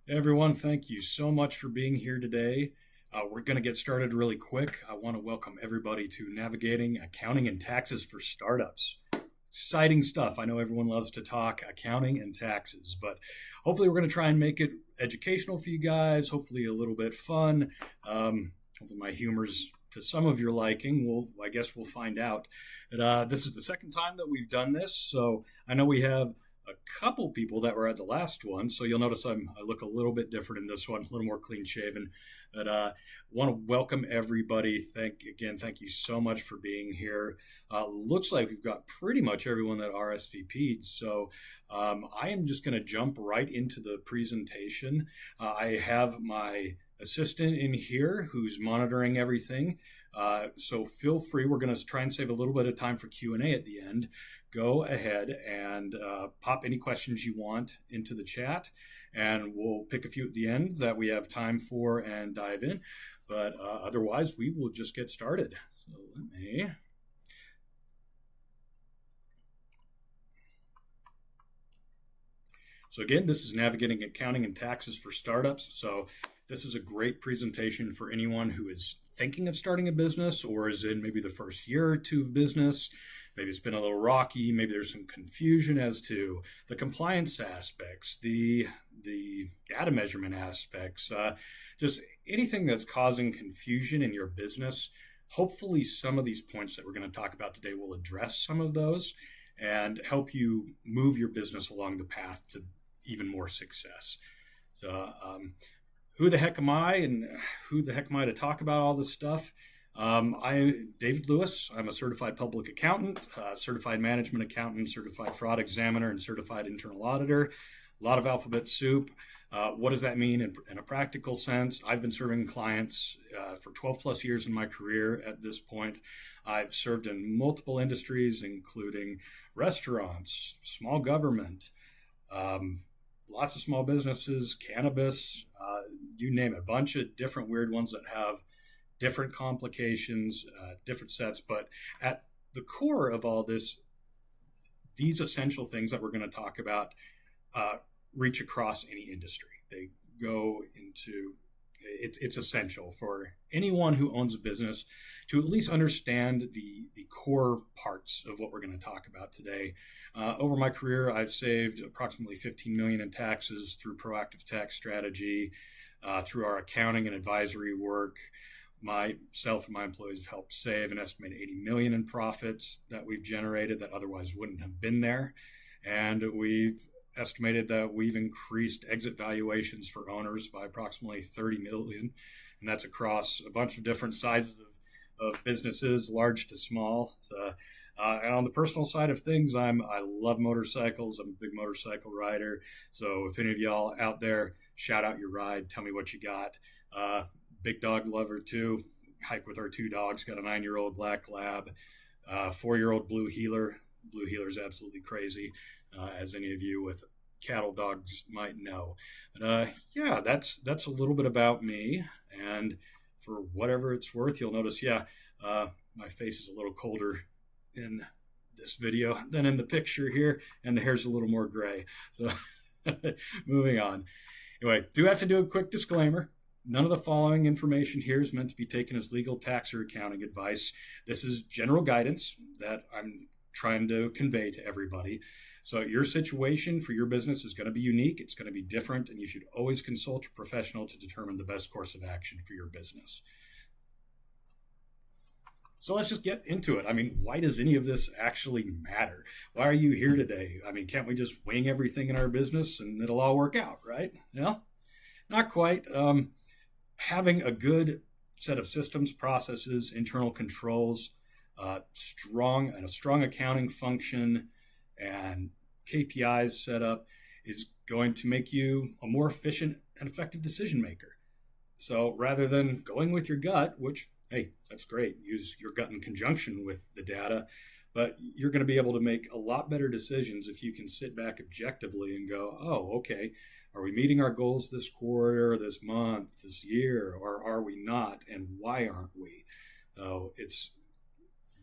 Everyone, thank you so much for being here today. We're going to get started really quick. I want to welcome everybody to Navigating Accounting and Taxes for Startups. Exciting stuff. I know everyone loves to talk accounting and taxes, but hopefully, we're going to try and make it educational for you guys, hopefully, a little bit fun. Hopefully, my humor's to some of your liking. I guess we'll find out. But, this is the second time that we've done this, so I know we have a couple people that were at the last one, so you'll notice I look a little bit different in this one, a little more clean shaven. But want to welcome everybody. Thank you so much for being here. Looks like we've got pretty much everyone that RSVP'd, so I am just going to jump right into the presentation. I have my assistant in here who's monitoring everything. So feel free. We're going to try and save a little bit of time for Q&A at the end. Go ahead and pop any questions you want into the chat, and we'll pick a few at the end that we have time for and dive in. But otherwise, we will just get started. So let me... So again, this is Navigating Accounting and Taxes for Startups. So this is a great presentation for anyone who is thinking of starting a business or is in maybe the first year or two of business. Maybe it's been a little rocky. Maybe there's some confusion as to the compliance aspects, the data measurement aspects, just anything that's causing confusion in your business. Hopefully, some of these points that we're going to talk about today will address some of those and help you move your business along the path to even more success. So, who the heck am I, and who the heck am I to talk about all this stuff? I'm David Lewis. I'm a certified public accountant, certified management accountant, certified fraud examiner, and certified internal auditor. A lot of alphabet soup. What does that mean in a practical sense? I've been serving clients for 12 plus years in my career at this point. I've served in multiple industries, including restaurants, small government, lots of small businesses, cannabis, you name it, a bunch of different weird ones that have different complications, different sets. But at the core of all this, these essential things that we're going to talk about reach across any industry. They go into, it's essential for anyone who owns a business to at least understand the core parts of what we're going to talk about today. Over my career, I've saved approximately $15 million in taxes through proactive tax strategy, through our accounting and advisory work. Myself and my employees have helped save an estimated $80 million in profits that we've generated that otherwise wouldn't have been there. And we've estimated that we've increased exit valuations for owners by approximately $30 million. And that's across a bunch of different sizes of businesses, large to small. So, and on the personal side of things, I love motorcycles. I'm a big motorcycle rider. So if any of y'all out there, shout out your ride. Tell me what you got. Big dog lover too. Hike with our two dogs. Got a 9-year-old black lab, 4-year-old blue heeler. Blue heeler is absolutely crazy, as any of you with cattle dogs might know. But yeah, that's a little bit about me. And for whatever it's worth, you'll notice, my face is a little colder in this video than in the picture here, and the hair's a little more gray. So moving on. Anyway, do have to do a quick disclaimer. None of the following information here is meant to be taken as legal, tax, or accounting advice. This is general guidance that I'm trying to convey to everybody. So your situation for your business is going to be unique. It's going to be different, and you should always consult a professional to determine the best course of action for your business. So let's just get into it. I mean, why does any of this actually matter? Why are you here today? I mean, can't we just wing everything in our business and it'll all work out, right? Yeah, not quite. Having a good set of systems, processes, internal controls, a strong accounting function, and KPIs set up is going to make you a more efficient and effective decision maker. So rather than going with your gut, which, hey, that's great, use your gut in conjunction with the data, but you're going to be able to make a lot better decisions if you can sit back objectively and go, oh, okay, are we meeting our goals this quarter, this month, this year, or are we not, and why aren't we?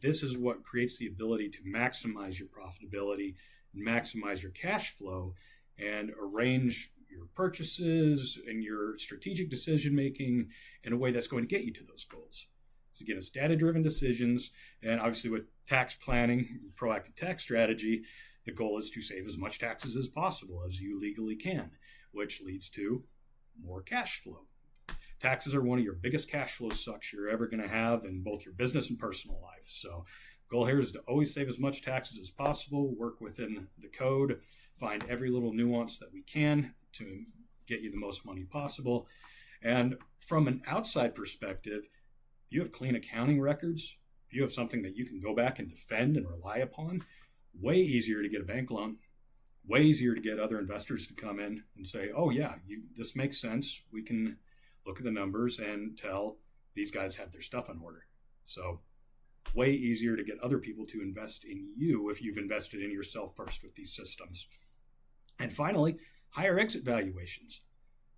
This is what creates the ability to maximize your profitability, maximize your cash flow, and arrange your purchases and your strategic decision making in a way that's going to get you to those goals. So again, it's data-driven decisions, and obviously with tax planning, proactive tax strategy, the goal is to save as much taxes as possible as you legally can, which leads to more cash flow. Taxes are one of your biggest cash flow sucks you're ever going to have in both your business and personal life. So goal here is to always save as much taxes as possible, work within the code, find every little nuance that we can to get you the most money possible. And from an outside perspective, if you have clean accounting records, if you have something that you can go back and defend and rely upon, way easier to get a bank loan, way easier to get other investors to come in and say, oh yeah, this makes sense. We can look at the numbers and tell these guys have their stuff in order. So way easier to get other people to invest in you if you've invested in yourself first with these systems. And finally, higher exit valuations.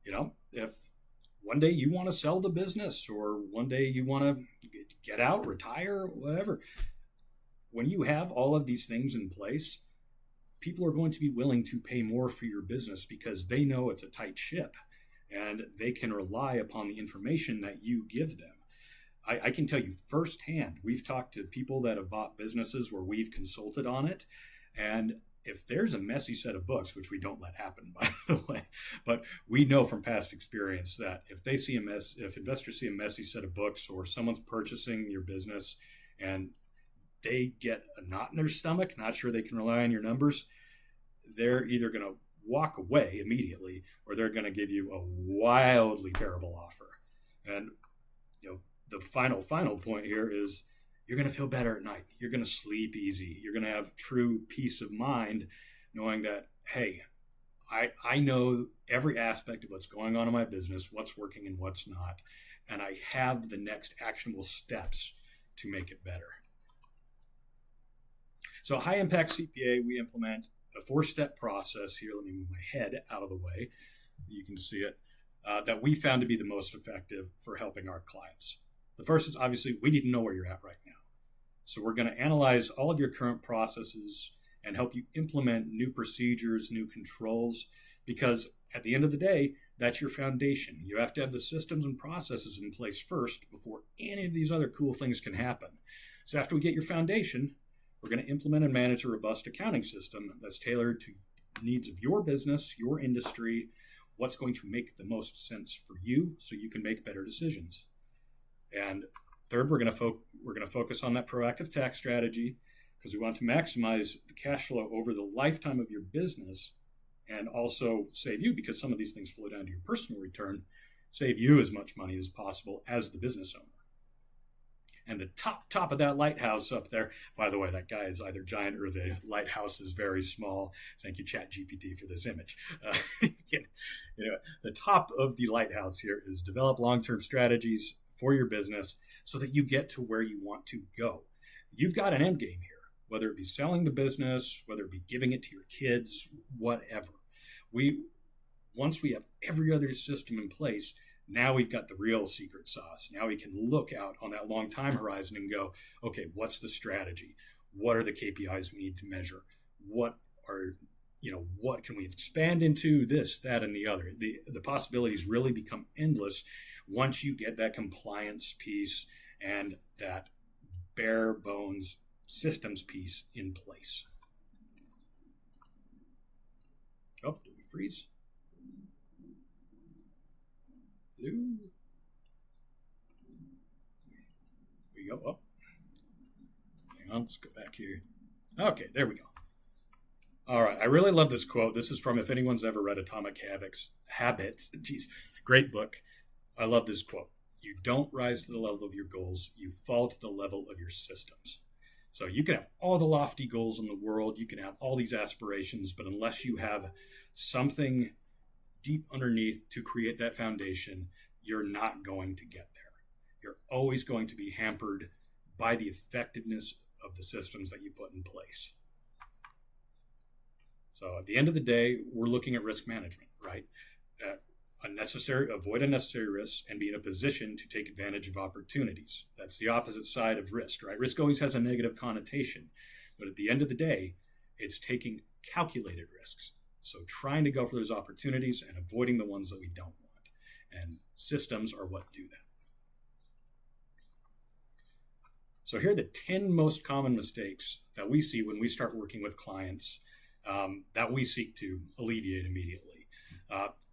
If one day you want to sell the business or one day you want to get out, retire, whatever, when you have all of these things in place, people are going to be willing to pay more for your business because they know it's a tight ship and they can rely upon the information that you give them. I can tell you firsthand, we've talked to people that have bought businesses where we've consulted on it, and if there's a messy set of books, which we don't let happen, by the way, but we know from past experience that if investors see a messy set of books or someone's purchasing your business and they get a knot in their stomach, not sure they can rely on your numbers, they're either going to walk away immediately or they're going to give you a wildly terrible offer. And the final point here is you're going to feel better at night. You're going to sleep easy. You're going to have true peace of mind knowing that, hey, I know every aspect of what's going on in my business, what's working and what's not, and I have the next actionable steps to make it better. So high impact CPA, we implement a 4-step process here. Let me move my head out of the way. You can see it, that we found to be the most effective for helping our clients. The first is obviously we need to know where you're at right now. So we're going to analyze all of your current processes and help you implement new procedures, new controls, because at the end of the day, that's your foundation. You have to have the systems and processes in place first before any of these other cool things can happen. So after we get your foundation, we're going to implement and manage a robust accounting system that's tailored to the needs of your business, your industry, what's going to make the most sense for you so you can make better decisions. And third, we're going to focus on that proactive tax strategy because we want to maximize the cash flow over the lifetime of your business and also save you, because some of these things flow down to your personal return, save you as much money as possible as the business owner. And the top of that lighthouse up there, by the way, that guy is either giant or the lighthouse is very small. Thank you, ChatGPT, for this image. The top of the lighthouse here is develop long-term strategies for your business so that you get to where you want to go. You've got an end game here, whether it be selling the business, whether it be giving it to your kids, whatever. Once we have every other system in place, now we've got the real secret sauce. Now we can look out on that long time horizon and go, okay, what's the strategy? What are the KPIs we need to measure? What can we expand into, this, that, and the other? The possibilities really become endless once you get that compliance piece and that bare bones systems piece in place. Oh, did we freeze? Hello? We go up. Hang on, let's go back here. Okay, there we go. All right, I really love this quote. This is from, if anyone's ever read Atomic Habits, geez, great book. I love this quote. You don't rise to the level of your goals. You fall to the level of your systems. So you can have all the lofty goals in the world. You can have all these aspirations, but unless you have something deep underneath to create that foundation, you're not going to get there. You're always going to be hampered by the effectiveness of the systems that you put in place. So at the end of the day, we're looking at risk management, right? Avoid unnecessary risks and be in a position to take advantage of opportunities. That's the opposite side of risk, right? Risk always has a negative connotation, but at the end of the day, it's taking calculated risks. So trying to go for those opportunities and avoiding the ones that we don't want. And systems are what do that. So here are the 10 most common mistakes that we see when we start working with clients that we seek to alleviate immediately.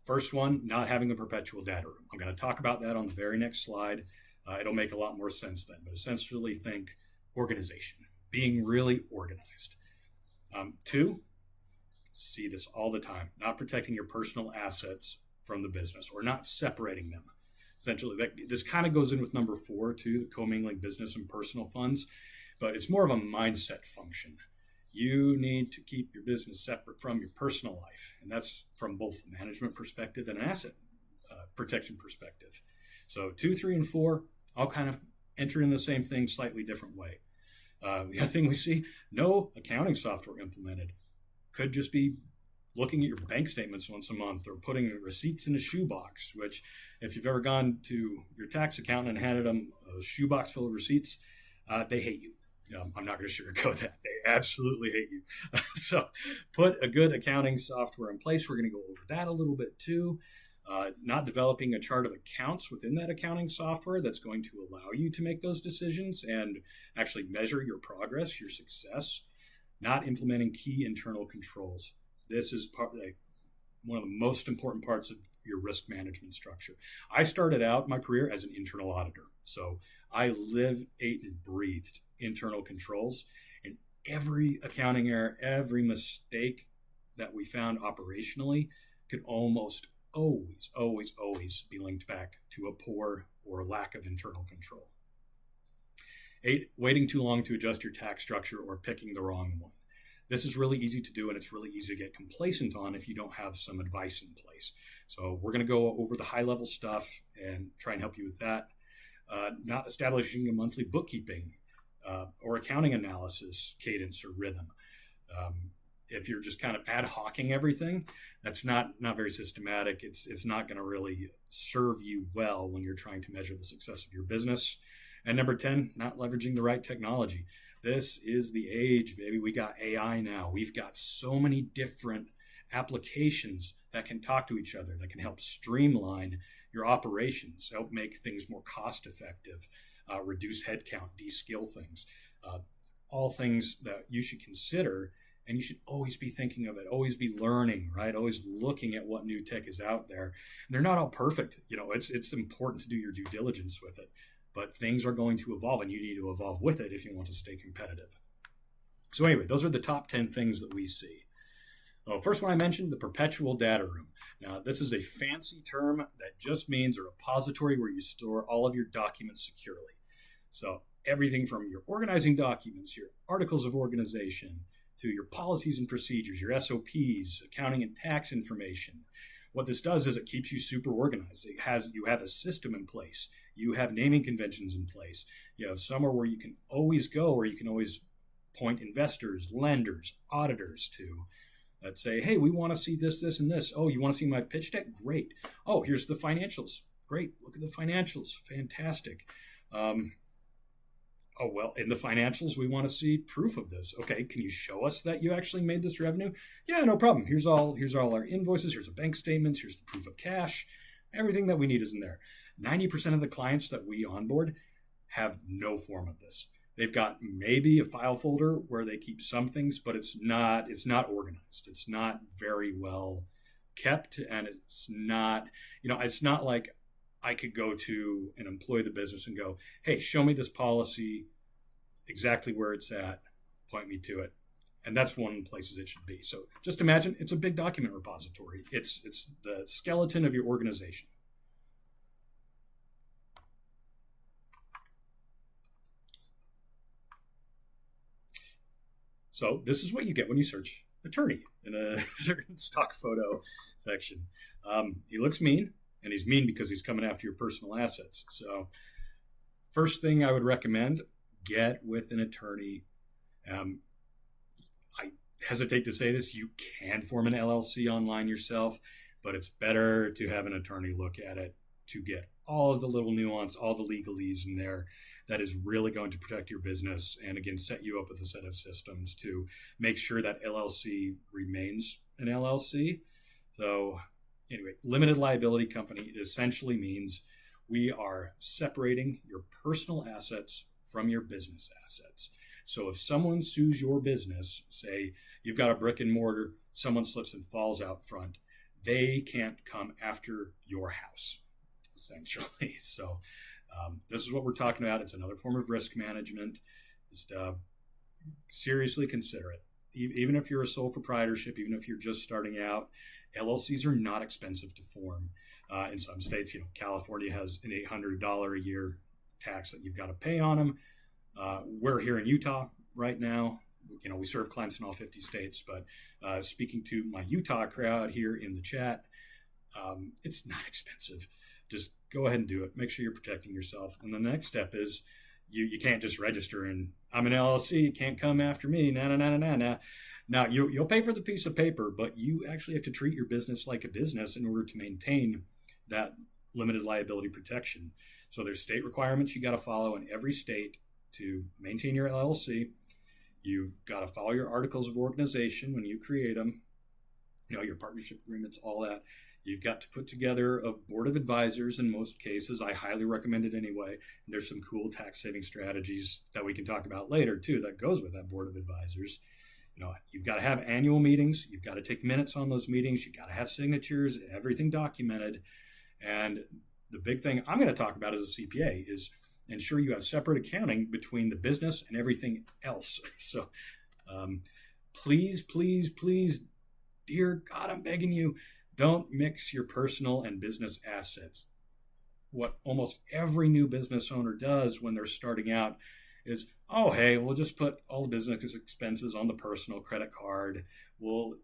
First one, not having a perpetual data room. I'm going to talk about that on the very next slide. It'll make a lot more sense then, but essentially think organization, being really organized. Two, see this all the time, not protecting your personal assets from the business or not separating them. Essentially, this kind of goes in with number 4 too, the commingling business and personal funds, but it's more of a mindset function. You need to keep your business separate from your personal life, and that's from both a management perspective and an asset protection perspective. So 2, 3, and 4 all kind of enter in the same thing, slightly different way. The other thing we see, no accounting software implemented. Could just be looking at your bank statements once a month or putting receipts in a shoebox, which if you've ever gone to your tax accountant and handed them a shoebox full of receipts, they hate you. I'm not going to sugarcoat that. They absolutely hate you. So put a good accounting software in place. We're going to go over that a little bit too. Not developing a chart of accounts within that accounting software that's going to allow you to make those decisions and actually measure your progress, your success. Not implementing key internal controls. This is one of the most important parts of your risk management structure. I started out my career as an internal auditor. So I live, ate, and breathed internal controls. And every accounting error, every mistake that we found operationally could almost always be linked back to a poor or lack of internal control. 8, waiting too long to adjust your tax structure or picking the wrong one. This is really easy to do, and it's really easy to get complacent on if you don't have some advice in place. So we're going to go over the high-level stuff and try and help you with that. Not establishing a monthly bookkeeping or accounting analysis cadence or rhythm. If you're just kind of ad hocing everything, that's not very systematic. It's not going to really serve you well when you're trying to measure the success of your business. And number 10, not leveraging the right technology. This is the age, baby. We got AI now. We've got so many different applications that can talk to each other, that can help streamline your operations, help make things more cost effective, reduce headcount, de-skill things. All things that you should consider, and you should always be thinking of it, always be learning, right? Always looking at what new tech is out there. And they're not all perfect. It's important to do your due diligence with it. But things are going to evolve, and you need to evolve with it if you want to stay competitive. So anyway, those are the top 10 things that we see. First one I mentioned, the perpetual data room. Now, this is a fancy term that just means a repository where you store all of your documents securely. So everything from your organizing documents, your articles of organization, to your policies and procedures, your SOPs, accounting and tax information. What this does is it keeps you super organized. You have a system in place. You have naming conventions in place. You have somewhere where you can always go, where you can always point investors, lenders, auditors to. Let's say, hey, we want to see this, this, and this. Oh, you want to see my pitch deck? Great. Oh, here's the financials. Great. Look at the financials. Fantastic. Oh, well, in the financials, we want to see proof of this. Okay, can you show us that you actually made this revenue? Yeah, no problem. Here's all our invoices. Here's the bank statements. Here's the proof of cash. Everything that we need is in there. 90% of the clients that we onboard have no form of this. They've got maybe a file folder where they keep some things, but it's not organized. It's not very well kept, and it's not like I could go to an employee of the business and go, hey, show me this policy, exactly where it's at, point me to it. And that's one of the places it should be. So just imagine it's a big document repository. It's the skeleton of your organization. So this is what you get when you search attorney in a certain stock photo section. He looks mean, and he's mean because he's coming after your personal assets. So first thing I would recommend, get with an attorney. I hesitate to say this, you can form an LLC online yourself, but it's better to have an attorney look at it to get all of the little nuance, all the legalese in there that is really going to protect your business and, again, set you up with a set of systems to make sure that LLC remains an LLC. So anyway, limited liability company, it essentially means we are separating your personal assets from your business assets. So if someone sues your business, say you've got a brick and mortar, someone slips and falls out front, they can't come after your house, essentially. So this is what we're talking about. It's another form of risk management. Just seriously consider it. Even if you're a sole proprietorship, even if you're just starting out, LLCs are not expensive to form. In some states, California has an $800 a year tax that you've got to pay on them. We're here in Utah right now. We serve clients in all 50 states, but speaking to my Utah crowd here in the chat, it's not expensive. Just go ahead and do it. Make sure you're protecting yourself. And the next step is you can't just register and I'm an LLC, you can't come after me. Nah. Now, you'll pay for the piece of paper, but you actually have to treat your business like a business in order to maintain that limited liability protection. So there's state requirements you got to follow in every state to maintain your LLC. You've got to follow your articles of organization when you create them, your partnership agreements, all that. You've got to put together a board of advisors in most cases. I highly recommend it anyway. And there's some cool tax saving strategies that we can talk about later too that goes with that board of advisors. You've got to have annual meetings. You've got to take minutes on those meetings. You've got to have signatures, everything documented. And the big thing I'm going to talk about as a CPA is ensure you have separate accounting between the business and everything else. So please, dear God, I'm begging you, don't mix your personal and business assets. What almost every new business owner does when they're starting out is, oh, hey, we'll just put all the business expenses on the personal credit card. We'll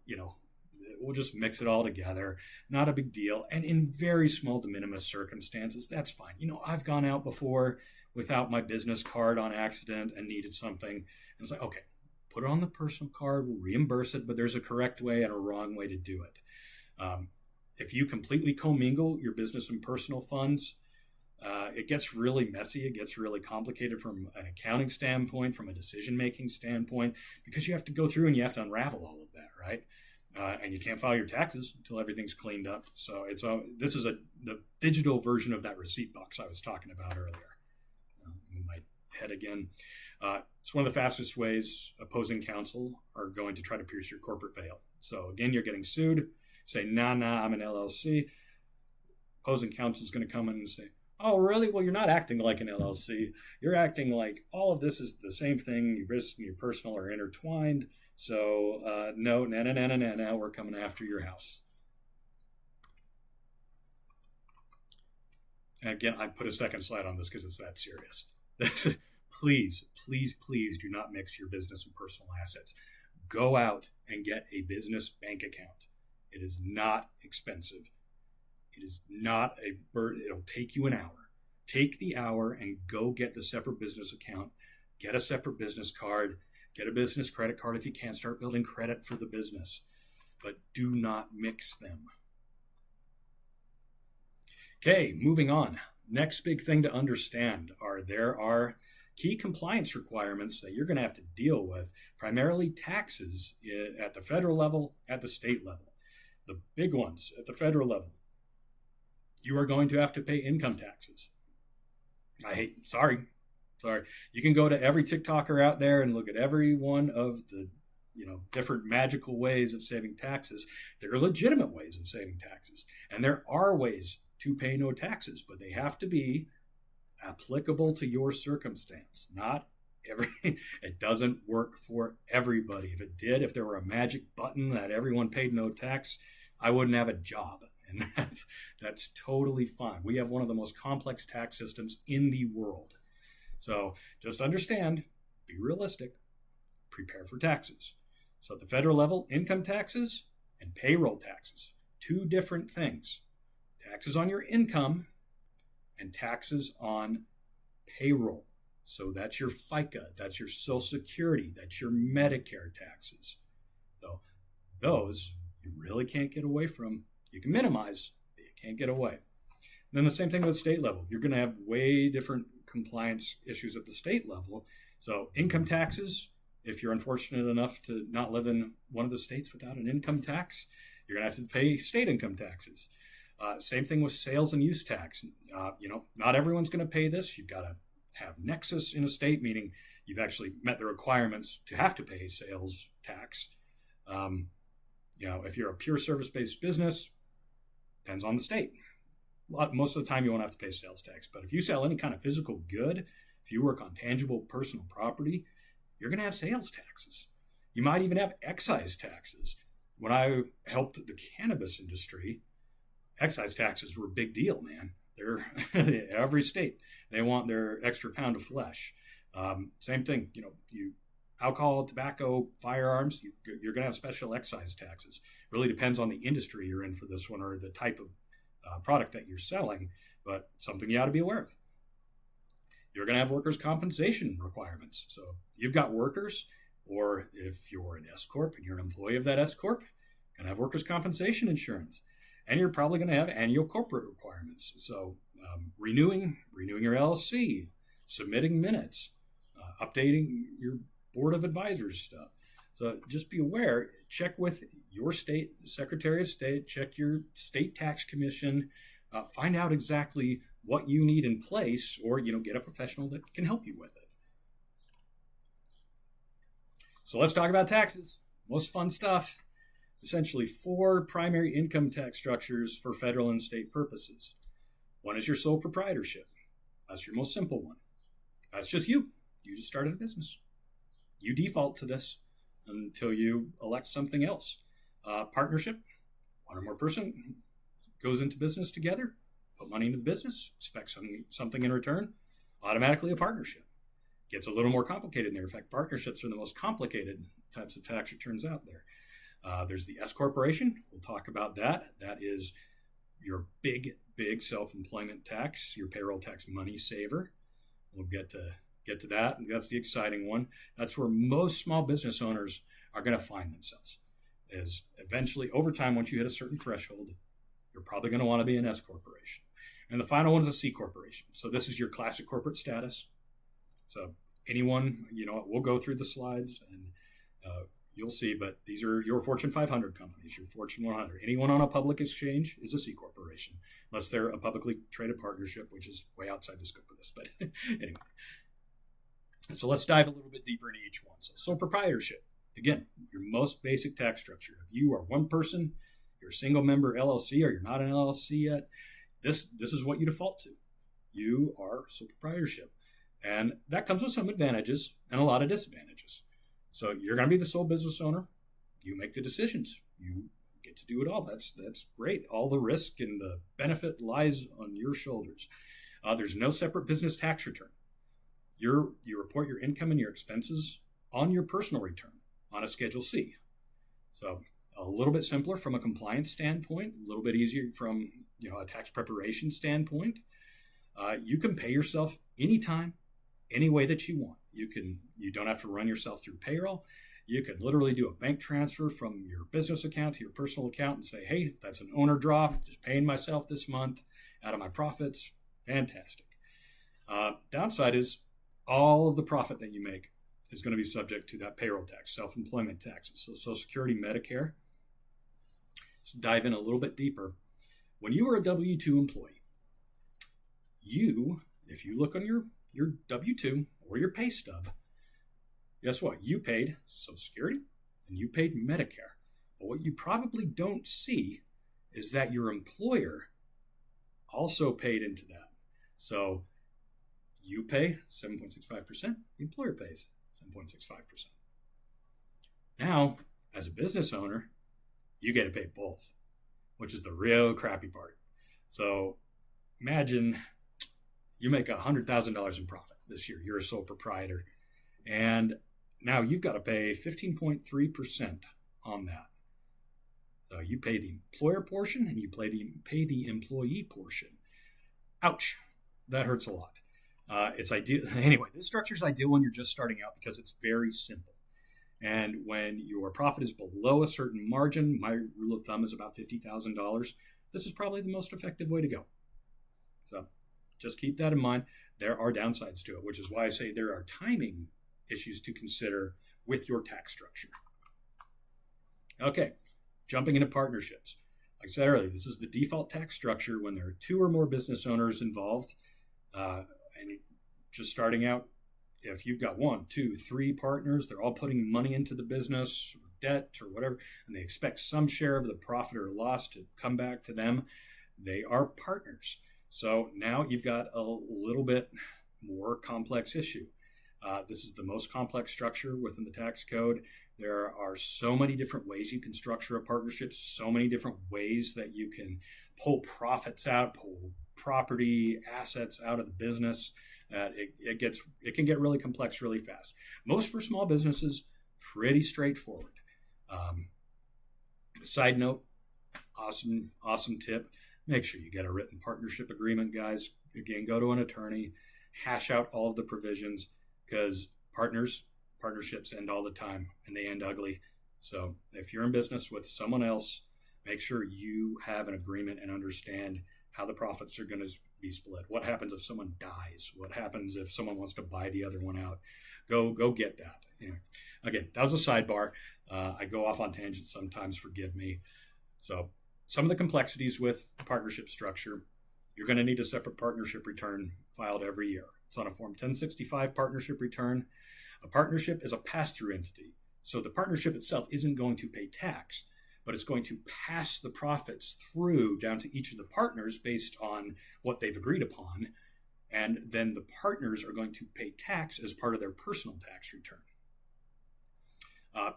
just mix it all together. Not a big deal. And in very small de minimis circumstances, that's fine. I've gone out before without my business card on accident and needed something. And it's like, okay, put it on the personal card. We'll reimburse it, but there's a correct way and a wrong way to do it. If you completely commingle your business and personal funds, it gets really messy. It gets really complicated from an accounting standpoint, from a decision-making standpoint, because you have to go through and you have to unravel all of that, right? And you can't file your taxes until everything's cleaned up. So this is the digital version of that receipt box I was talking about earlier. In my head again. It's one of the fastest ways opposing counsel are going to try to pierce your corporate veil. So again, you're getting sued. Say, nah, I'm an LLC. Opposing counsel is going to come in and say, oh, really? Well, you're not acting like an LLC. You're acting like all of this is the same thing. Your business and your personal are intertwined. So no, we're coming after your house. And again, I put a second slide on this because it's that serious. Please do not mix your business and personal assets. Go out and get a business bank account. It is not expensive. It is not a burden. It'll take you an hour. Take the hour and go get the separate business account. Get a separate business card. Get a business credit card if you can. Start building credit for the business. But do not mix them. Okay, moving on. Next big thing to understand there are key compliance requirements that you're going to have to deal with, primarily taxes at the federal level, at the state level. The big ones at the federal level. You are going to have to pay income taxes. Sorry. You can go to every TikToker out there and look at every one of the different magical ways of saving taxes. There are legitimate ways of saving taxes. And there are ways to pay no taxes, but they have to be applicable to your circumstance. It doesn't work for everybody. If it did, if there were a magic button that everyone paid no tax, I wouldn't have a job. And that's totally fine. We have one of the most complex tax systems in the world. So just understand, be realistic, prepare for taxes. So at the federal level, income taxes and payroll taxes, two different things. Taxes on your income and taxes on payroll. So that's your FICA, that's your Social Security, that's your Medicare taxes. So those you really can't get away from. You can minimize, but you can't get away. And then the same thing with state level. You're going to have way different compliance issues at the state level. So income taxes, if you're unfortunate enough to not live in one of the states without an income tax, you're going to have to pay state income taxes. Same thing with sales and use tax. Not everyone's going to pay this. You've got to have nexus in a state, meaning you've actually met the requirements to have to pay sales tax. If you're a pure service-based business, depends on the state. Most of the time you won't have to pay sales tax. But if you sell any kind of physical good, if you work on tangible personal property, you're going to have sales taxes. You might even have excise taxes. When I helped the cannabis industry, excise taxes were a big deal, man. They're every state, they want their extra pound of flesh. Same thing, alcohol, tobacco, firearms, you're going to have special excise taxes. It really depends on the industry you're in for this one or the type of product that you're selling, but something you ought to be aware of. You're going to have workers' compensation requirements. So you've got workers, or if you're an S Corp and you're an employee of that S Corp, you're going to have workers' compensation insurance. And you're probably going to have annual corporate requirements. So renewing your LLC, submitting minutes, updating your board of advisors stuff. So just be aware, check with your state Secretary of State, check your state tax commission, find out exactly what you need in place, or get a professional that can help you with it. So let's talk about taxes. Most fun stuff. Essentially 4 primary income tax structures for federal and state purposes. One is your sole proprietorship. That's your most simple one. That's just you. You just started a business. You default to this until you elect something else. Partnership, one or more person goes into business together, put money into the business, expect something in return, automatically a partnership. Gets a little more complicated in there. In fact, partnerships are the most complicated types of tax returns out there. There's the S corporation. We'll talk about that. That is your big self-employment tax, your payroll tax money saver. We'll get to that. That's the exciting one. That's where most small business owners are going to find themselves. Is eventually, over time, once you hit a certain threshold, you're probably going to want to be an S corporation. And the final one is a C corporation. So this is your classic corporate status. So anyone, we'll go through the slides and you'll see, but these are your Fortune 500 companies, your Fortune 100. Anyone on a public exchange is a C corporation, unless they're a publicly traded partnership, which is way outside the scope of this. But anyway, so let's dive a little bit deeper into each one. So sole proprietorship, again, your most basic tax structure. If you are one person, you're a single member LLC, or you're not an LLC yet, this is what you default to. You are sole proprietorship. And that comes with some advantages and a lot of disadvantages. So you're going to be the sole business owner. You make the decisions. You get to do it all. That's great. All the risk and the benefit lies on your shoulders. There's no separate business tax return. You report your income and your expenses on your personal return on a Schedule C. So a little bit simpler from a compliance standpoint, a little bit easier from a tax preparation standpoint. You can pay yourself anytime, any way that you want. You don't have to run yourself through payroll. You can literally do a bank transfer from your business account to your personal account and say, hey, that's an owner draw, just paying myself this month out of my profits. Fantastic. Downside is all of the profit that you make is going to be subject to that payroll tax, self-employment taxes, so Social Security, Medicare. Let's dive in a little bit deeper. When you were a W-2 employee, if you look on your W-2 or your pay stub, guess what? You paid Social Security and you paid Medicare. But what you probably don't see is that your employer also paid into that. So you pay 7.65%, the employer pays 7.65%. Now, as a business owner, you get to pay both, which is the real crappy part. So imagine you make $100,000 in profit this year. You're a sole proprietor. And now you've got to pay 15.3% on that. So you pay the employer portion and you pay the employee portion. Ouch. That hurts a lot. It's ideal. Anyway, this structure is ideal when you're just starting out because it's very simple. And when your profit is below a certain margin, my rule of thumb is about $50,000, this is probably the most effective way to go. So just keep that in mind. There are downsides to it, which is why I say there are timing issues to consider with your tax structure. Okay, jumping into partnerships. Like I said earlier, this is the default tax structure when there are 2 or more business owners involved. And just starting out, if you've got 1, 2, 3 partners, they're all putting money into the business, or debt or whatever, and they expect some share of the profit or loss to come back to them, they are partners. So now you've got a little bit more complex issue. This is the most complex structure within the tax code. There are so many different ways you can structure a partnership, so many different ways that you can pull profits out, pull property, assets out of the business. It can get really complex really fast. Most for small businesses, pretty straightforward. Side note, awesome tip. Make sure you get a written partnership agreement, guys. Again, go to an attorney, hash out all of the provisions, because partnerships end all the time and they end ugly. So if you're in business with someone else, make sure you have an agreement and understand how the profits are going to be split. What happens if someone dies? What happens if someone wants to buy the other one out? Go get that. Anyway, again, that was a sidebar. I go off on tangents sometimes, forgive me. So some of the complexities with partnership structure, you're going to need a separate partnership return filed every year. It's on a Form 1065 partnership return. A partnership is a pass-through entity. So the partnership itself isn't going to pay tax, but it's going to pass the profits through down to each of the partners based on what they've agreed upon. And then the partners are going to pay tax as part of their personal tax return.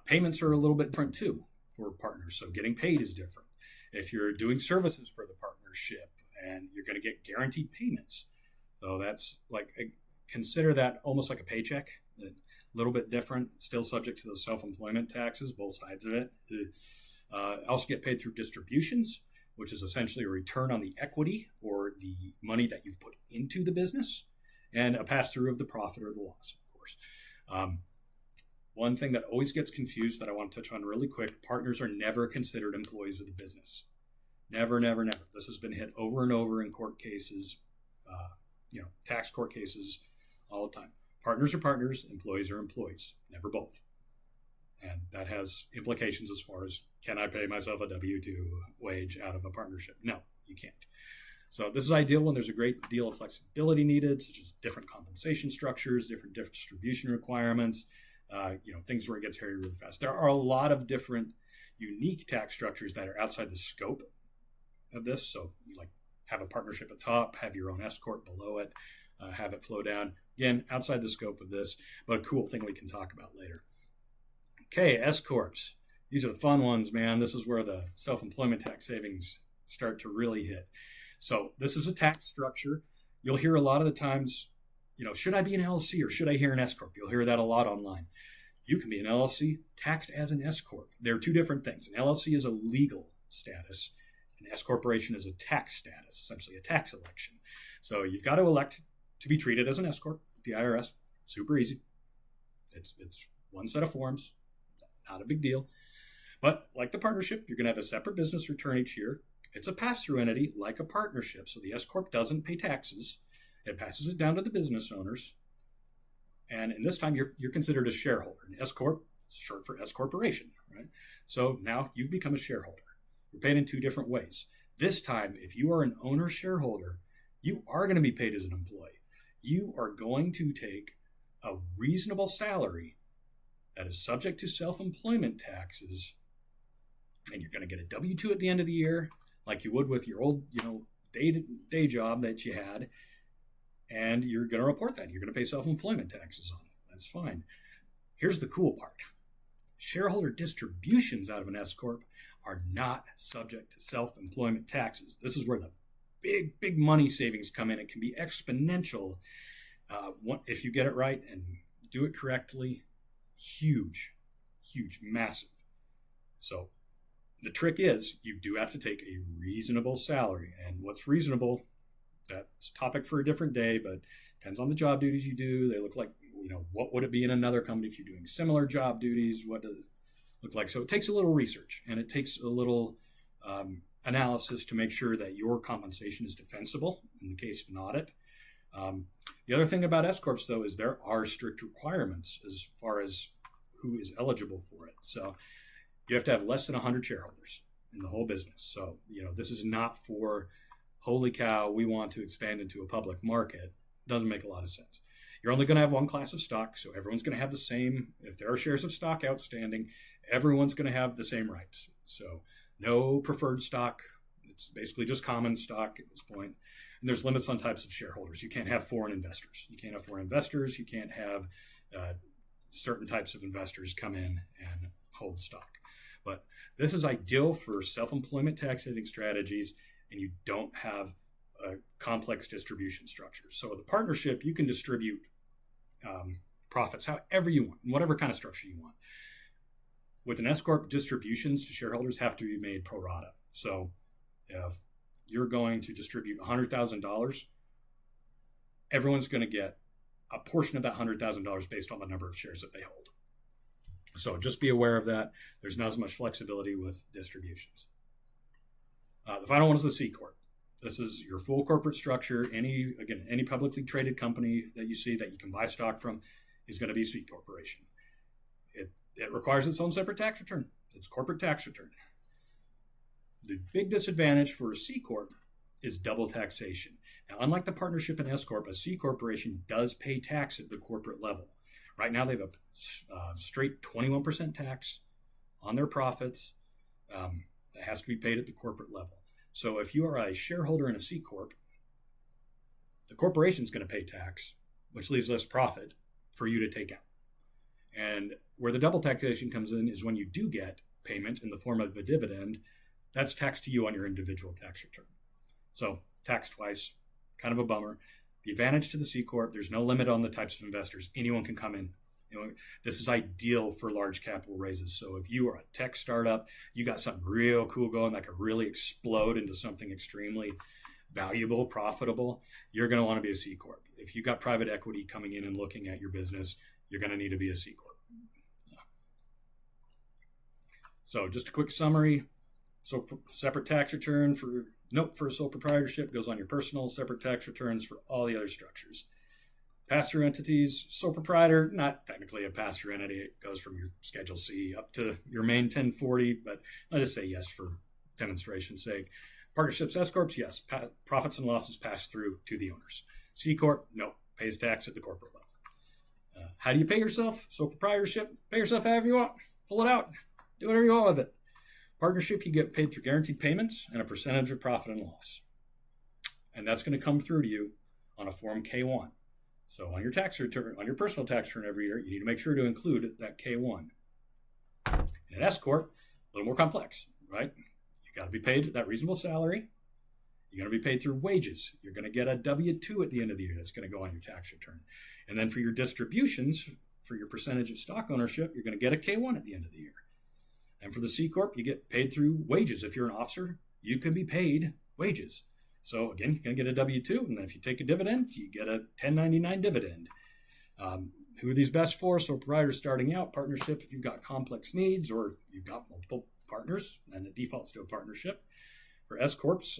Payments are a little bit different too for partners. So getting paid is different. If you're doing services for the partnership, and you're going to get guaranteed payments. So that's consider that almost like a paycheck, a little bit different, still subject to the self-employment taxes, both sides of it. Also get paid through distributions, which is essentially a return on the equity or the money that you've put into the business, and a pass-through of the profit or the loss, of course. One thing that always gets confused that I want to touch on really quick, partners are never considered employees of the business. Never, never, never. This has been hit over and over in court cases, tax court cases all the time. Partners are partners, employees are employees, never both. And that has implications as far as, can I pay myself a W-2 wage out of a partnership? No, you can't. So this is ideal when there's a great deal of flexibility needed, such as different compensation structures, different distribution requirements, things where it gets hairy really fast. There are a lot of different unique tax structures that are outside the scope of this. So you have a partnership at top, have your own S corp below it, have it flow down. Again, outside the scope of this, but a cool thing we can talk about later. Okay, S corps. These are the fun ones, man. This is where the self-employment tax savings start to really hit. So this is a tax structure. You'll hear a lot of the times, should I be an LLC or should I hear an S corp? You'll hear that a lot online. You can be an LLC taxed as an S corp. They're two different things. An LLC is a legal status. An S corporation is a tax status, essentially a tax election. So you've got to elect to be treated as an S corp with the IRS. Super easy. It's one set of forms, not a big deal. But like the partnership, you're going to have a separate business return each year. It's a pass-through entity like a partnership. So the S corp doesn't pay taxes. It passes it down to the business owners. And in this time, you're considered a shareholder. An S corp is short for S corporation, right? So now you've become a shareholder. You're paid in two different ways. This time, if you are an owner shareholder, you are going to be paid as an employee. You are going to take a reasonable salary that is subject to self-employment taxes, and you're going to get a W-2 at the end of the year, like you would with your old, day job that you had, and you're going to report that. You're going to pay self-employment taxes on it. That's fine. Here's the cool part. Shareholder distributions out of an S corp are not subject to self-employment taxes. This is where the big money savings come in. It can be exponential if you get it right and do it correctly. Huge, massive. So the trick is you do have to take a reasonable salary. And what's reasonable, that's a topic for a different day, but depends on the job duties you do. They look like, what would it be in another company if you're doing similar job duties? What does it look like? So it takes a little research and it takes a little analysis to make sure that your compensation is defensible in the case of an audit. The other thing about S corps, though, is there are strict requirements as far as who is eligible for it. So you have to have less than 100 shareholders in the whole business. So, this is not for, holy cow, we want to expand into a public market. It doesn't make a lot of sense. You're only going to have one class of stock, so everyone's going to have the same. If there are shares of stock outstanding, everyone's going to have the same rights. So no preferred stock. It's basically just common stock at this point. And there's limits on types of shareholders. You can't have foreign investors. You can't have certain types of investors come in and hold stock. But this is ideal for self-employment tax saving strategies, and you don't have a complex distribution structure. So with a partnership, you can distribute profits however you want, in whatever kind of structure you want. With an S-Corp, distributions to shareholders have to be made pro rata. So if you're going to distribute $100,000, everyone's going to get a portion of that $100,000 based on the number of shares that they hold. So just be aware of that. There's not as much flexibility with distributions. The final one is the C Corp. This is your full corporate structure. Any publicly traded company that you see that you can buy stock from is going to be a C corporation. It requires its own separate tax return. It's corporate tax return. The big disadvantage for a C Corp is double taxation. Now, unlike the partnership and S Corp, a C corporation does pay tax at the corporate level. Right now, they have a straight 21% tax on their profits that has to be paid at the corporate level. So if you are a shareholder in a C Corp, the corporation is going to pay tax, which leaves less profit for you to take out. And where the double taxation comes in is when you do get payment in the form of a dividend, that's taxed to you on your individual tax return. So tax twice, kind of a bummer. The advantage to the C Corp, there's no limit on the types of investors. Anyone can come in. This is ideal for large capital raises. So if you are a tech startup, you got something real cool going that could really explode into something extremely valuable, profitable, you're going to want to be a C Corp. If you got private equity coming in and looking at your business, you're going to need to be a C Corp. So just a quick summary. So separate tax return for a sole proprietorship goes on your personal, separate tax returns for all the other structures. Pass-through entities, sole proprietor, not technically a pass-through entity. It goes from your Schedule C up to your main 1040, but I'll just say yes for demonstration's sake. Partnerships, S-Corps, yes. Profits and losses pass through to the owners. C Corp, no, pays tax at the corporate level. How do you pay yourself? Sole proprietorship, pay yourself however you want. Pull it out. Do whatever you want with it. Partnership, you get paid through guaranteed payments and a percentage of profit and loss. And that's going to come through to you on a Form K-1. So on your tax return, on your personal tax return every year, you need to make sure to include that K-1. In an S-Corp, a little more complex, right? You got to be paid that reasonable salary. You're going to be paid through wages. You're going to get a W-2 at the end of the year that's going to go on your tax return. And then for your distributions, for your percentage of stock ownership, you're going to get a K-1 at the end of the year. And for the C Corp, you get paid through wages. If you're an officer, you can be paid wages. So again, you're going to get a W-2, and then if you take a dividend, you get a 1099 dividend. Who are these best for? So proprietors starting out, partnership if you've got complex needs or you've got multiple partners, and it defaults to a partnership. For S Corps,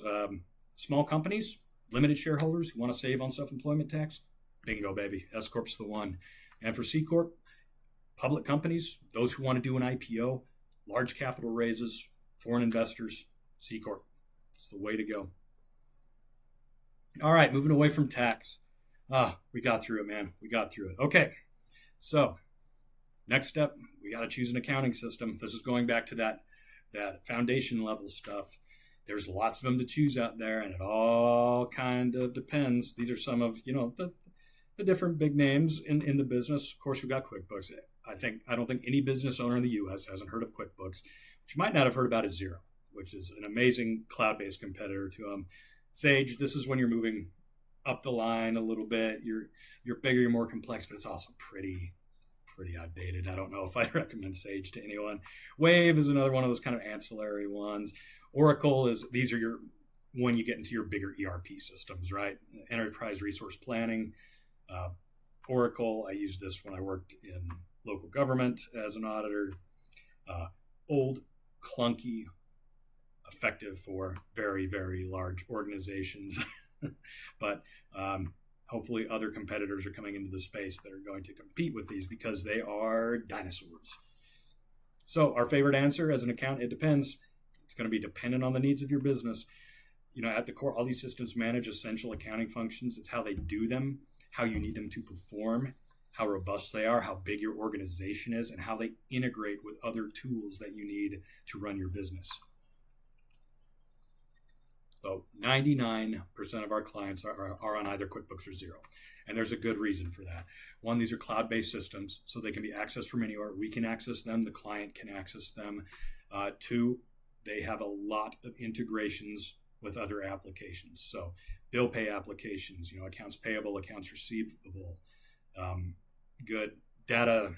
small companies, limited shareholders who want to save on self-employment tax, bingo, baby. S Corp's the one. And for C Corp, public companies, those who want to do an IPO, large capital raises, foreign investors, C Corp. It's the way to go. All right, moving away from tax. We got through it, man. We got through it. Okay, so next step, we got to choose an accounting system. This is going back to that foundation level stuff. There's lots of them to choose out there, and it all kind of depends. These are some of, the different big names in the business. Of course, we've got QuickBooks. I don't think any business owner in the U.S. hasn't heard of QuickBooks. What you might not have heard about is Xero, which is an amazing cloud-based competitor to them. Sage, this is when you're moving up the line a little bit. You're bigger, you're more complex, but it's also pretty outdated. I don't know if I'd recommend Sage to anyone. Wave is another one of those kind of ancillary ones. Oracle these are when you get into your bigger ERP systems, right? Enterprise resource planning. Oracle, I used this when I worked in local government as an auditor. Old, clunky, effective for very, very large organizations. But hopefully other competitors are coming into the space that are going to compete with these because they are dinosaurs. So our favorite answer as an account, it depends. It's going to be dependent on the needs of your business. At the core, all these systems manage essential accounting functions. It's how they do them, how you need them to perform, how robust they are, how big your organization is, and how they integrate with other tools that you need to run your business. So 99% of our clients are on either QuickBooks or Xero. And there's a good reason for that. One, these are cloud-based systems, so they can be accessed from anywhere. We can access them. The client can access them. Two, they have a lot of integrations with other applications. So bill pay applications, accounts payable, accounts receivable, good data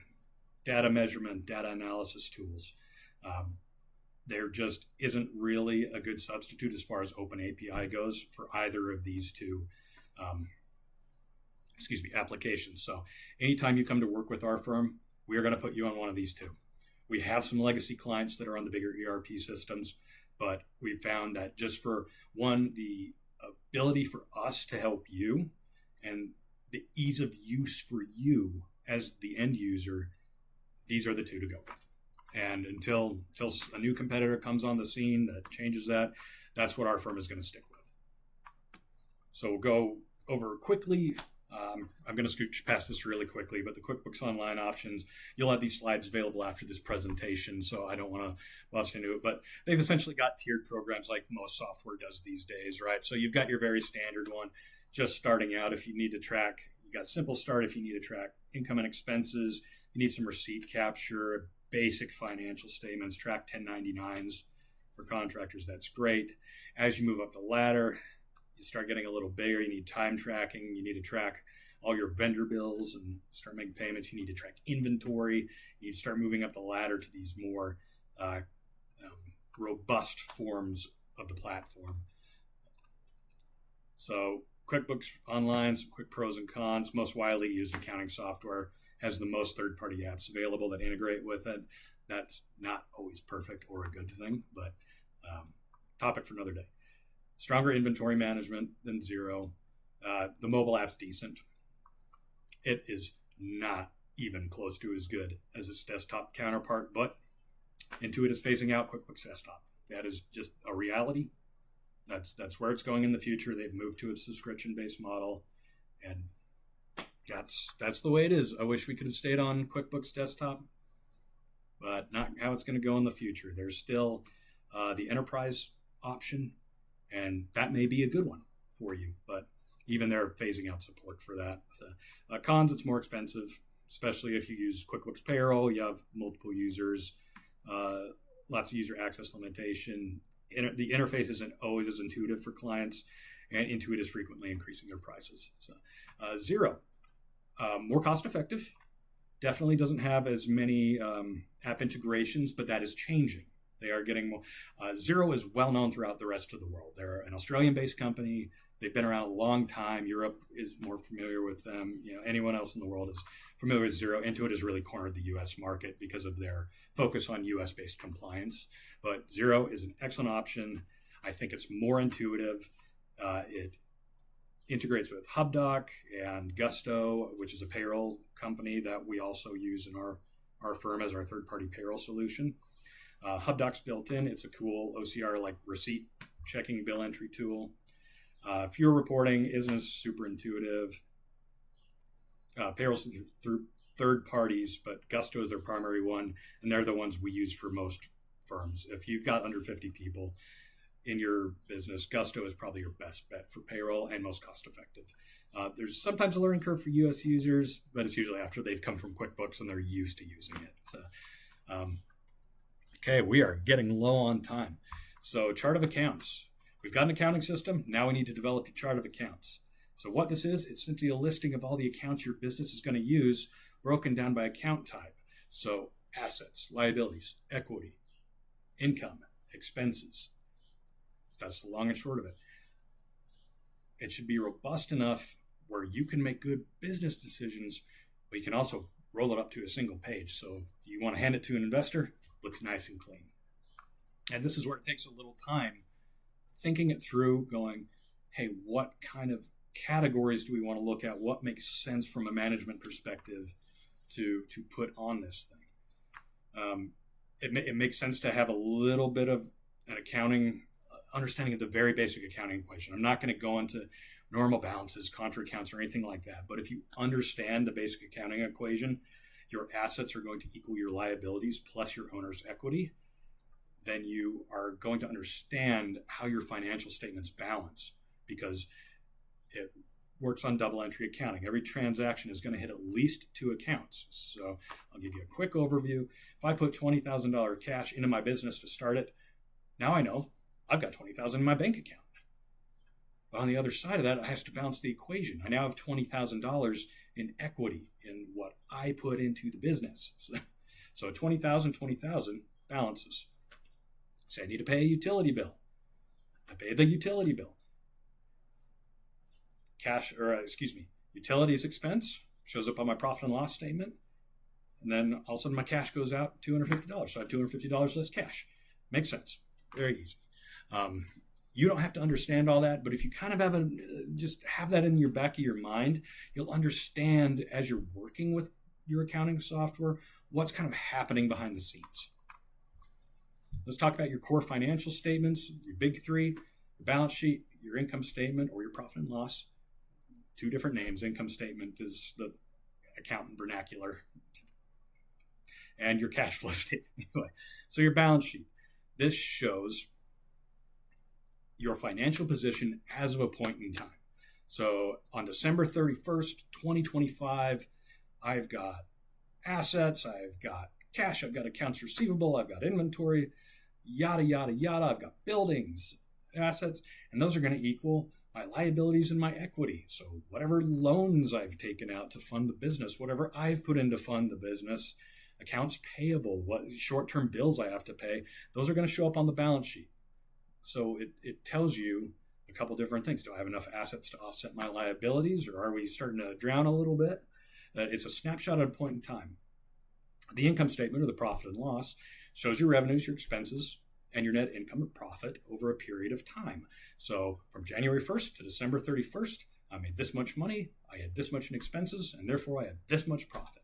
measurement, data analysis tools. There just isn't really a good substitute as far as open API goes for either of these two applications. So anytime you come to work with our firm, we are going to put you on one of these two. We have some legacy clients that are on the bigger ERP systems, but we found that just for one, the ability for us to help you and the ease of use for you as the end user, these are the two to go with. And until a new competitor comes on the scene that changes that, that's what our firm is going to stick with. So we'll go over quickly. I'm going to scooch past this really quickly, but the QuickBooks Online options, you'll have these slides available after this presentation, so I don't want to bust into it. But they've essentially got tiered programs like most software does these days, right? So you've got your very standard one, just starting out if you need to track. You got Simple Start if you need to track income and expenses. You need some receipt capture, basic financial statements, track 1099s for contractors. That's great. As you move up the ladder, you start getting a little bigger. You need time tracking. You need to track all your vendor bills and start making payments. You need to track inventory. You need to start moving up the ladder to these more robust forms of the platform. So QuickBooks Online, some quick pros and cons. Most widely used accounting software has the most third-party apps available that integrate with it. That's not always perfect or a good thing, but topic for another day. Stronger inventory management than Xero. The mobile app's decent. It is not even close to as good as its desktop counterpart, but Intuit is phasing out QuickBooks Desktop. That is just a reality. That's where it's going in the future. They've moved to a subscription-based model, and that's the way it is. I wish we could have stayed on QuickBooks Desktop, but not how it's going to go in the future. There's still the enterprise option, and that may be a good one for you, but even they're phasing out support for that. So, cons, it's more expensive, especially if you use QuickBooks Payroll. You have multiple users, lots of user access limitation. The interface isn't always as intuitive for clients, and Intuit is frequently increasing their prices. So, Xero, more cost effective, definitely doesn't have as many app integrations, but that is changing. They are getting more. Xero is well known throughout the rest of the world. They're an Australian-based company. They've been around a long time. Europe is more familiar with them. Anyone else in the world is familiar with Xero. Intuit has really cornered the U.S. market because of their focus on U.S.-based compliance. But Xero is an excellent option. I think it's more intuitive. It integrates with HubDoc and Gusto, which is a payroll company that we also use in our firm as our third-party payroll solution. HubDoc's built in. It's a cool OCR like receipt checking bill entry tool. Fewer reporting isn't as super intuitive. Payroll's through third parties, but Gusto is their primary one, and they're the ones we use for most firms. If you've got under 50 people in your business, Gusto is probably your best bet for payroll and most cost effective. There's sometimes a learning curve for US users, but it's usually after they've come from QuickBooks and they're used to using it. So, okay, we are getting low on time. So chart of accounts. We've got an accounting system. Now we need to develop your chart of accounts. So what this is, it's simply a listing of all the accounts your business is going to use, broken down by account type. So assets, liabilities, equity, income, expenses. That's the long and short of it. It should be robust enough where you can make good business decisions, but you can also roll it up to a single page. So if you want to hand it to an investor, it looks nice and clean. And this is where it takes a little time thinking it through, going, hey, what kind of categories do we want to look at? What makes sense from a management perspective to put on this thing? It makes sense to have a little bit of an accounting understanding of the very basic accounting equation. I'm not going to go into normal balances, contra accounts, or anything like that. But if you understand the basic accounting equation, your assets are going to equal your liabilities plus your owner's equity. Then you are going to understand how your financial statements balance, because it works on double entry accounting. Every transaction is going to hit at least 2 accounts. So I'll give you a quick overview. If I put $20,000 cash into my business to start it, now I know I've got $20,000 in my bank account. But on the other side of that, it has to balance the equation. I now have $20,000 in equity in what I put into the business. So 20,000 balances. Say I need to pay a utility bill. I pay the utility bill. Utilities expense shows up on my profit and loss statement. And then all of a sudden my cash goes out $250. So I have $250 less cash. Makes sense. Very easy. You don't have to understand all that, but if you kind of just have that in your back of your mind, you'll understand as you're working with your accounting software what's kind of happening behind the scenes. Let's talk about your core financial statements, your big 3, your balance sheet, your income statement, or your profit and loss. 2 different names. Income statement is the accountant vernacular, and your cash flow statement. Anyway, so your balance sheet. This shows your financial position as of a point in time. So on December 31st, 2025, I've got assets, I've got cash, I've got accounts receivable, I've got inventory, yada, yada, yada. I've got buildings, assets, and those are going to equal my liabilities and my equity. So whatever loans I've taken out to fund the business, whatever I've put in to fund the business, accounts payable, what short-term bills I have to pay, those are going to show up on the balance sheet. So it tells you a couple different things. Do I have enough assets to offset my liabilities, or are we starting to drown a little bit? It's a snapshot at a point in time. The income statement, or the profit and loss, shows your revenues, your expenses, and your net income or profit over a period of time. So from January 1st to December 31st, I made this much money, I had this much in expenses, and therefore I had this much profit.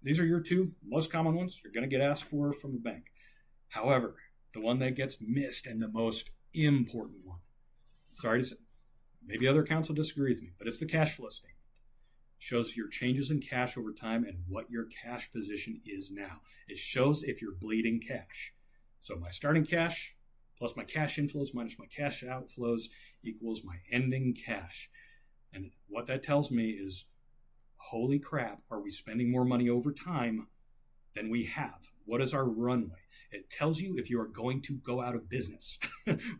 These are your 2 most common ones you're going to get asked for from a bank. However, the one that gets missed and the most important one, sorry to say, maybe other accounts will disagree with me, but it's the cash flow statement. It shows your changes in cash over time and what your cash position is now. It shows if you're bleeding cash. So my starting cash plus my cash inflows minus my cash outflows equals my ending cash. And what that tells me is, holy crap, are we spending more money over time than we have? What is our runway? It tells you if you are going to go out of business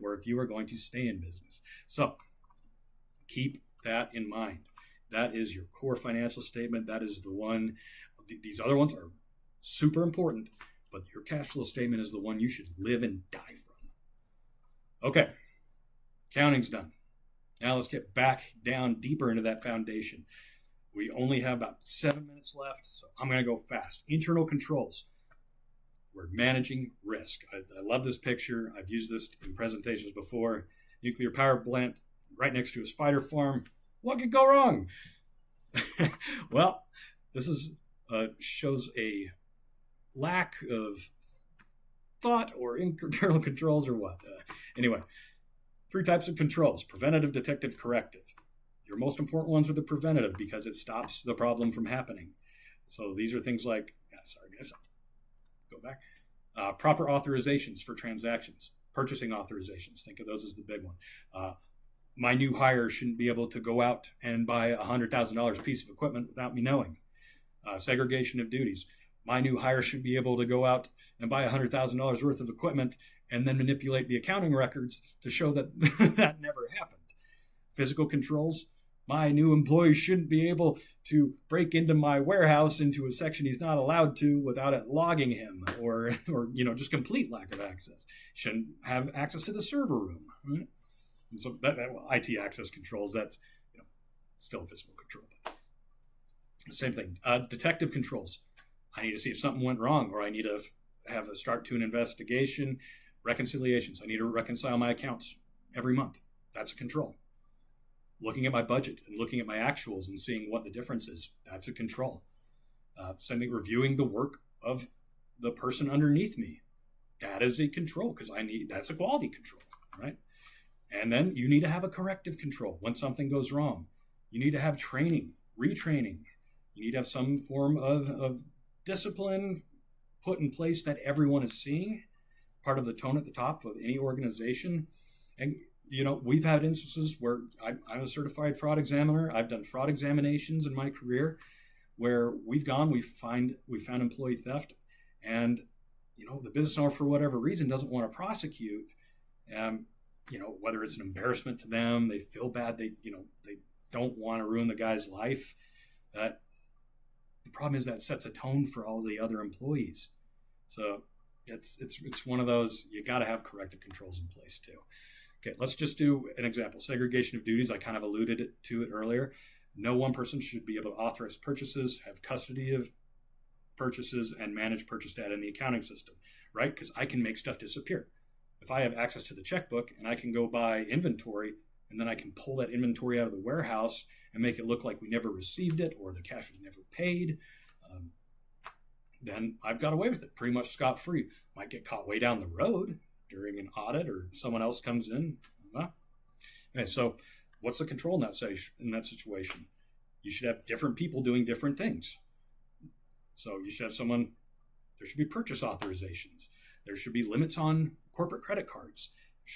or if you are going to stay in business. So keep that in mind. That is your core financial statement. That is the one. These other ones are super important, but your cash flow statement is the one you should live and die from. Okay, accounting's done. Now let's get back down deeper into that foundation. We only have about 7 minutes left, so I'm going to go fast. Internal controls. We're managing risk. I love this picture. I've used this in presentations before. Nuclear power plant right next to a spider farm. What could go wrong? Well, this shows a lack of thought or internal controls or what. Anyway, 3 types of controls: preventative, detective, corrective. Your most important ones are the preventative because it stops the problem from happening. So these are things like, go back. Proper authorizations for transactions, purchasing authorizations. Think of those as the big one. My new hire shouldn't be able to go out and buy a $100,000 piece of equipment without me knowing. Segregation of duties. My new hire should be able to go out and buy $100,000 worth of equipment and then manipulate the accounting records to show that that never happened. Physical controls. My new employee shouldn't be able to break into my warehouse into a section he's not allowed to without it logging him, or just complete lack of access. Shouldn't have access to the server room. Right? And so that IT access controls, that's still a physical control. Same thing. Detective controls. I need to see if something went wrong, or I need to have a start to an investigation. Reconciliations. I need to reconcile my accounts every month. That's a control. Looking at my budget and looking at my actuals and seeing what the difference is, that's a control. Same thing, reviewing the work of the person underneath me. That is a control because that's a quality control, right? And then you need to have a corrective control when something goes wrong. You need to have training, retraining. You need to have some form of discipline put in place that everyone is seeing, part of the tone at the top of any organization. And, we've had instances where I'm a certified fraud examiner. I've done fraud examinations in my career where we found employee theft, and, the business owner, for whatever reason, doesn't want to prosecute. Whether it's an embarrassment to them, they feel bad, they don't want to ruin the guy's life. The problem is that sets a tone for all the other employees. So it's one of those, you got to have corrective controls in place too. Okay, let's just do an example. Segregation of duties. I kind of alluded to it earlier. No one person should be able to authorize purchases, have custody of purchases, and manage purchase data in the accounting system, right? Because I can make stuff disappear. If I have access to the checkbook and I can go buy inventory, and then I can pull that inventory out of the warehouse and make it look like we never received it or the cash was never paid, then I've got away with it pretty much scot-free. Might get caught way down the road during an audit or someone else comes in. Okay, so what's the control in that situation? You should have different people doing different things. So you should have there should be purchase authorizations. There should be limits on corporate credit cards.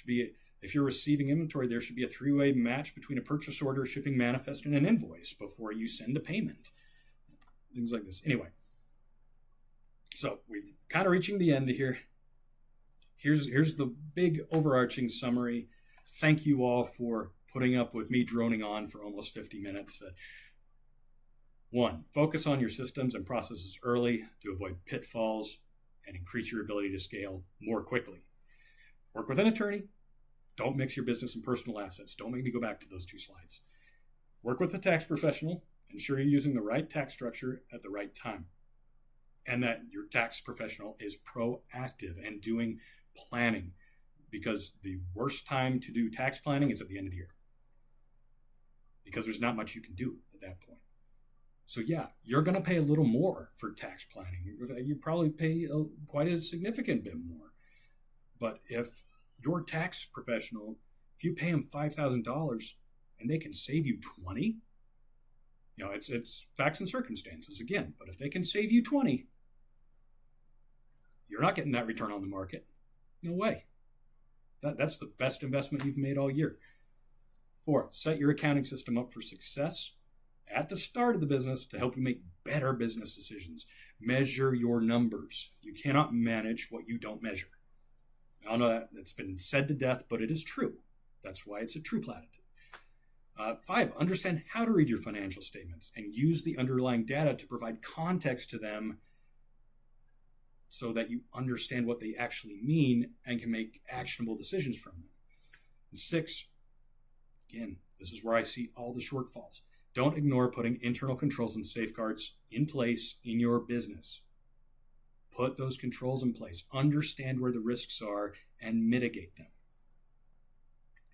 If you're receiving inventory, there should be a three-way match between a purchase order, shipping manifest, and an invoice before you send a payment. Things like this. Anyway, so we're kind of reaching the end here. Here's the big overarching summary. Thank you all for putting up with me droning on for almost 50 minutes. But 1, focus on your systems and processes early to avoid pitfalls and increase your ability to scale more quickly. Work with an attorney. Don't mix your business and personal assets. Don't make me go back to those 2 slides. Work with a tax professional. Ensure you're using the right tax structure at the right time. And that your tax professional is proactive and doing planning, because the worst time to do tax planning is at the end of the year, because there's not much you can do at that point. So yeah, you're going to pay a little more for tax planning. You probably pay quite a significant bit more. But if your tax professional, if you pay them $5,000 and they can save you 20, it's facts and circumstances again. But if they can save you 20, you're not getting that return on the market. No way. That's the best investment you've made all year. 4, set your accounting system up for success at the start of the business to help you make better business decisions. Measure your numbers. You cannot manage what you don't measure. I know that's been said to death, but it is true. That's why it's a true platitude. 5, understand how to read your financial statements and use the underlying data to provide context to them so that you understand what they actually mean and can make actionable decisions from them. And 6, again, this is where I see all the shortfalls. Don't ignore putting internal controls and safeguards in place in your business. Put those controls in place. Understand where the risks are and mitigate them.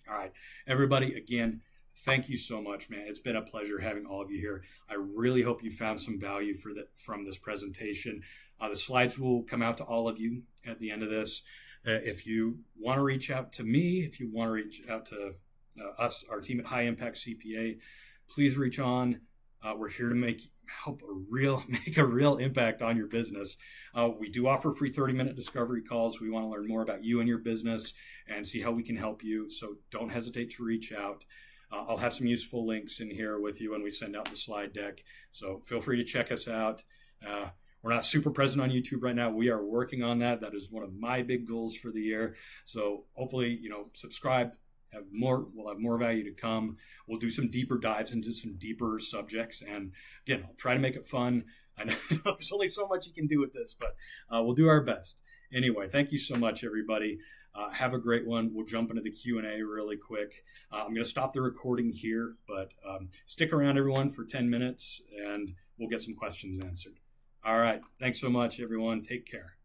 All right, everybody, again, thank you so much, man. It's been a pleasure having all of you here. I really hope you found some value from this presentation. The slides will come out to all of you at the end of this. If you want to reach out to me, if you want to reach out to us, our team at High Impact CPA, please reach on. We're here to make a real impact on your business. We do offer free 30-minute discovery calls. We want to learn more about you and your business and see how we can help you. So don't hesitate to reach out. I'll have some useful links in here with you when we send out the slide deck. So feel free to check us out. We're not super present on YouTube right now. We are working on that. That is one of my big goals for the year. So hopefully, subscribe. We'll have more value to come. We'll do some deeper dives into some deeper subjects. And again, I'll try to make it fun. I know there's only so much you can do with this, but we'll do our best. Anyway, thank you so much, everybody. Have a great one. We'll jump into the Q&A really quick. I'm going to stop the recording here, but stick around, everyone, for 10 minutes, and we'll get some questions answered. All right. Thanks so much, everyone. Take care.